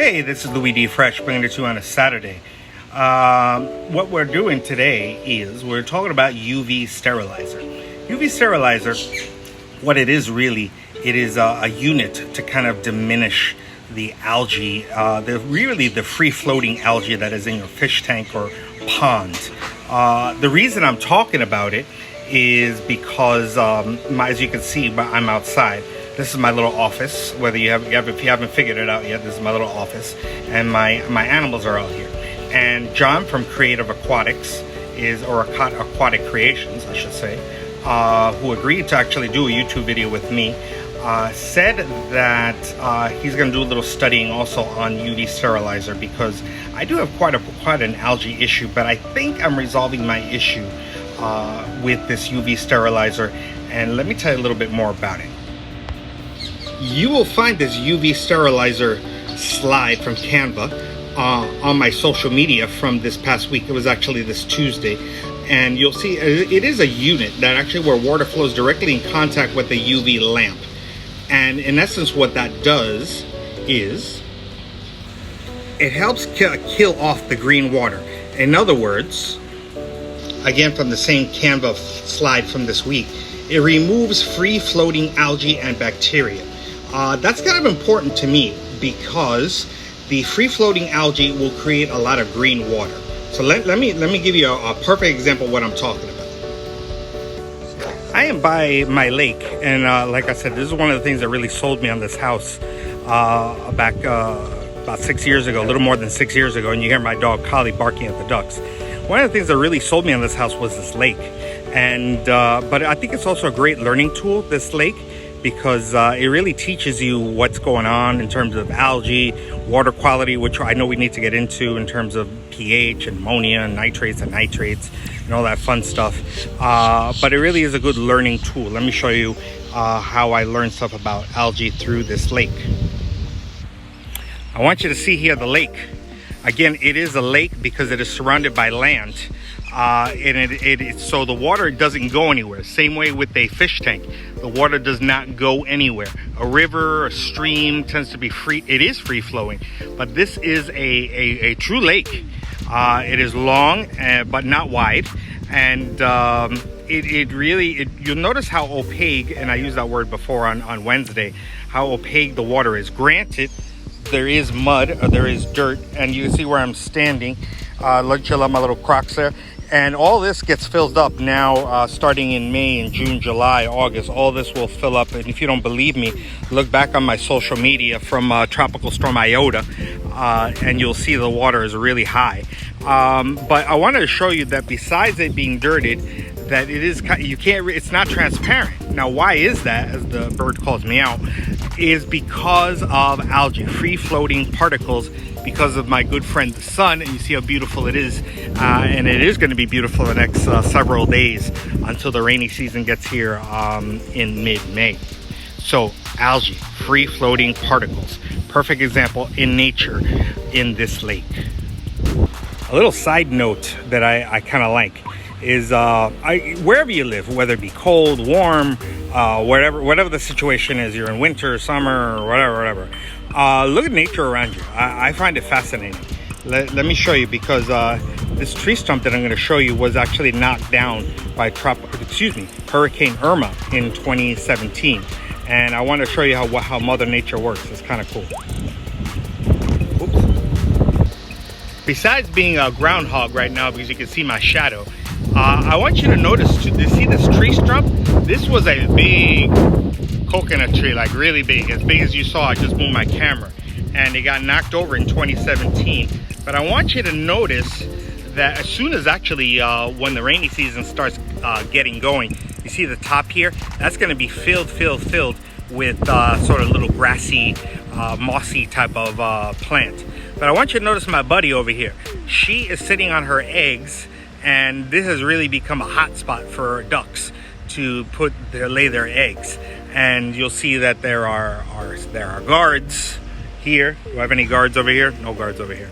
Hey, this is Louiedfresh bringing it to you on a Saturday. What we're doing today is we're talking about UV sterilizer. UV sterilizer, what it is really, it is a unit to kind of diminish the algae, the free-floating algae that is in your fish tank or pond. The reason I'm talking about it is because, as you can see, I'm outside. This is my little office. If you haven't figured it out yet, this is my little office, and my animals are out here. And John from Creative Aquatics Aquatic Creations, I should say, who agreed to actually do a YouTube video with me, said that he's going to do a little studying also on UV sterilizer, because I do have quite an algae issue, but I think I'm resolving my issue with this UV sterilizer. And let me tell you a little bit more about it. You will find this UV sterilizer slide from Canva on my social media from this past week. It was actually this Tuesday, and you'll see it is a unit that actually where water flows directly in contact with the UV lamp. And in essence, what that does is it helps kill off the green water. In other words, again from the same Canva slide from this week, it removes free-floating algae and bacteria. That's kind of important to me because the free-floating algae will create a lot of green water. So let me give you a perfect example of what I'm talking about. I am by my lake, and like I said, this is one of the things that really sold me on this house back about 6 years ago, a little more than 6 years ago. And you hear my dog Collie barking at the ducks. One of the things that really sold me on this house was this lake, and but I think it's also a great learning tool, this lake, because it really teaches you what's going on in terms of algae, water quality, which I know we need to get into in terms of pH, ammonia, and nitrates and all that fun stuff. But it really is a good learning tool. Let me show you how I learned stuff about algae through this lake. I want you to see here the lake. Again, it is a lake because it is surrounded by land. And so the water doesn't go anywhere. Same way with a fish tank. The water does not go anywhere. A river, a stream tends to be free. It is free flowing, but this is a true lake. It is long, but not wide. And you'll notice how opaque, and I used that word before on Wednesday, how opaque the water is. Granted, there is mud, there is dirt, and you can see where I'm standing. Look, chill out my little Crocs there. And all this gets filled up now, starting in May and June, July, August. All this will fill up. And if you don't believe me, look back on my social media from Tropical Storm Iota, and you'll see the water is really high. But I wanted to show you that besides it being dirted, that it's not transparent. Now, why is that, as the bird calls me out, is because of algae, free-floating particles, because of my good friend the sun. And you see how beautiful it is, and it is going to be beautiful the next several days until the rainy season gets here in mid-May. So algae, free-floating particles, perfect example in nature in this lake. A little side note that I kind of like is wherever you live, whether it be cold, warm, whatever the situation is, you're in winter, summer, or whatever, look at nature around you. I find it fascinating. Let me show you, because this tree stump that I'm going to show you was actually knocked down by Hurricane Irma in 2017, and I want to show you how Mother Nature works. It's kind of cool. Oops. Besides being a groundhog right now, because you can see my shadow, I want you to notice, to see this tree stump. This was a big coconut tree, like really big as you saw. I just moved my camera, and it got knocked over in 2017. But I want you to notice that as soon as actually when the rainy season starts getting going, you see the top here, that's going to be filled with sort of little grassy, mossy type of plant. But I want you to notice my buddy over here. She is sitting on her eggs, and this has really become a hot spot for ducks to lay their eggs. And you'll see that there are guards here. Do I have any guards over here? No guards over here.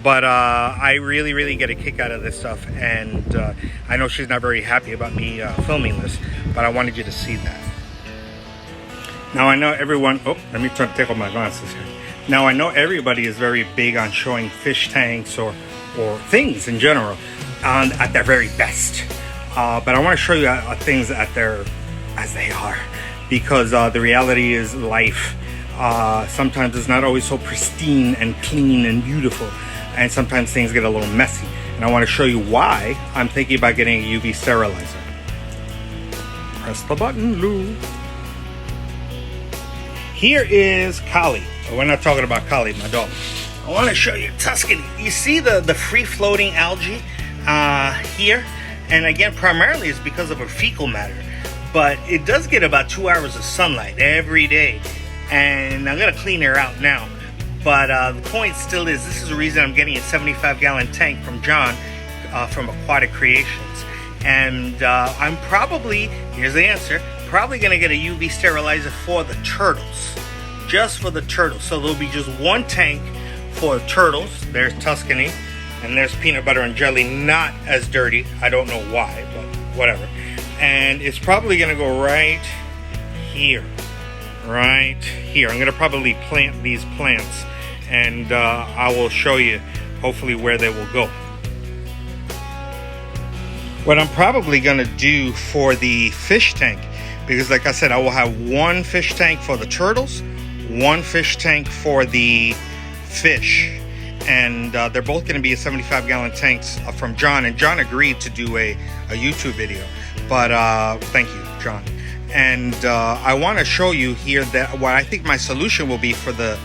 But I really get a kick out of this stuff, and I know she's not very happy about me filming this, but I wanted you to see that. Now I know everyone, let me take off my glasses here. Now I know everybody is very big on showing fish tanks or things in general at their very best, but I want to show you things at their as they are, because the reality is life sometimes it's not always so pristine and clean and beautiful, and sometimes things get a little messy, and I want to show you why I'm thinking about getting a UV sterilizer. Press the button, Lou. Here is Kali. We're not talking about Kali, my dog. I want to show you Tuscany. You see the free-floating algae here? And again, primarily it's because of her fecal matter. But it does get about 2 hours of sunlight every day. And I'm going to clean her out now. But the point still is, this is the reason I'm getting a 75-gallon tank from John from Aquatic Creations. And I'm probably, here's the answer, probably going to get a UV sterilizer for the turtles. Just for the turtles. So there'll be just one tank for turtles. There's Tuscany. And there's peanut butter and jelly, not as dirty. I don't know why, but whatever. And it's probably going to go right here. Right here. I'm going to probably plant these plants. And I will show you, hopefully, where they will go. What I'm probably going to do for the fish tank, because like I said, I will have one fish tank for the turtles, one fish tank for the fish. And they're both going to be a 75-gallon tanks from John. And John agreed to do a YouTube video. But thank you, John. And I want to show you here that what I think my solution will be for the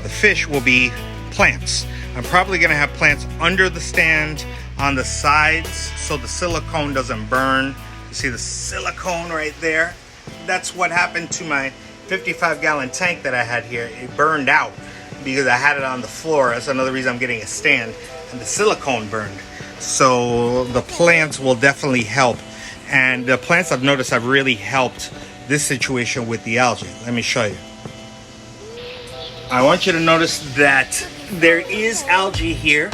fish will be plants. I'm probably going to have plants under the stand on the sides so the silicone doesn't burn. You see the silicone right there? That's what happened to my 55-gallon tank that I had here. It burned out because I had it on the floor. That's another reason I'm getting a stand. And the silicone burned. So the plants will definitely help. And the plants, I've noticed, have really helped this situation with the algae. Let me show you. I want you to notice that there is algae here,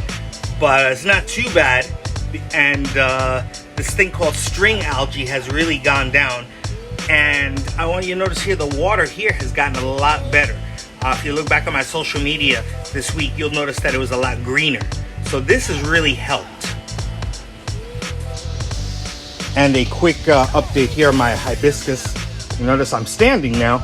but it's not too bad. And this thing called string algae has really gone down. And I want you to notice here, the water here has gotten a lot better. If you look back on my social media this week, you'll notice that it was a lot greener. So this has really helped. And a quick update here on my hibiscus. You notice I'm standing now.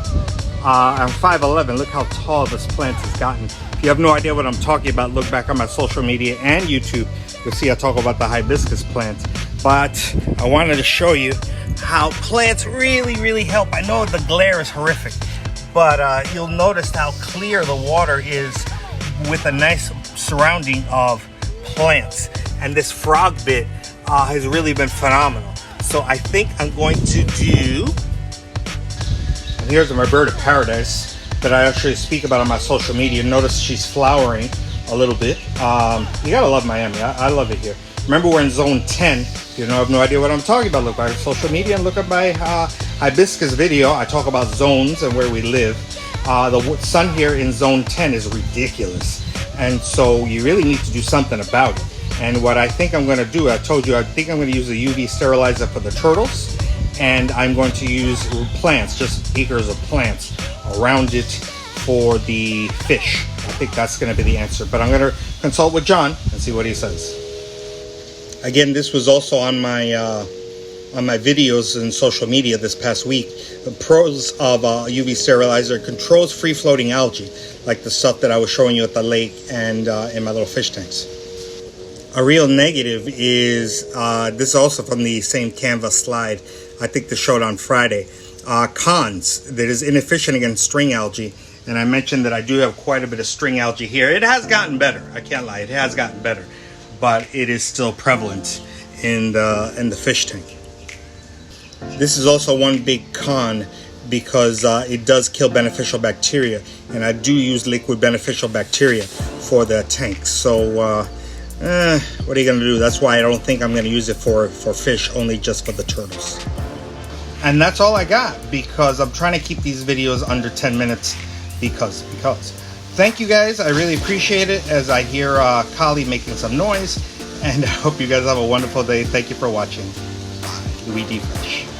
I'm 5'11". Look how tall this plant has gotten. If you have no idea what I'm talking about, look back on my social media and YouTube. You'll see I talk about the hibiscus plant. But I wanted to show you how plants really, really help. I know the glare is horrific, but you'll notice how clear the water is with a nice surrounding of plants. And this frog bit has really been phenomenal. So I think I'm going to do, and here's my bird of paradise that I actually speak about on my social media. Notice she's flowering a little bit. You gotta love Miami. I love it here. Remember, we're in zone 10. If you have no idea what I'm talking about, look at my social media and look at my hibiscus video. I talk about zones and where we live. The sun here in zone 10 is ridiculous. And so you really need to do something about it. And what I think I'm going to do, I told you, I think I'm going to use a UV sterilizer for the turtles. And I'm going to use plants, just acres of plants around it for the fish. I think that's going to be the answer. But I'm going to consult with John and see what he says. Again, this was also on my videos and social media this past week. The pros of UV sterilizer: controls free-floating algae, like the stuff that I was showing you at the lake and in my little fish tanks. A real negative is, this is also from the same Canva slide. I think they showed on Friday. Cons: that is inefficient against string algae. And I mentioned that I do have quite a bit of string algae here. It has gotten better. I can't lie. It has gotten better. But it is still prevalent in the fish tank. This is also one big con because it does kill beneficial bacteria. And I do use liquid beneficial bacteria for the tank. So what are you going to do? That's why I don't think I'm going to use it for fish, only just for the turtles. And that's all I got, because I'm trying to keep these videos under 10 minutes because. Thank you guys. I really appreciate it as I hear Kali making some noise. And I hope you guys have a wonderful day. Thank you for watching. Bye. Louiedfresh.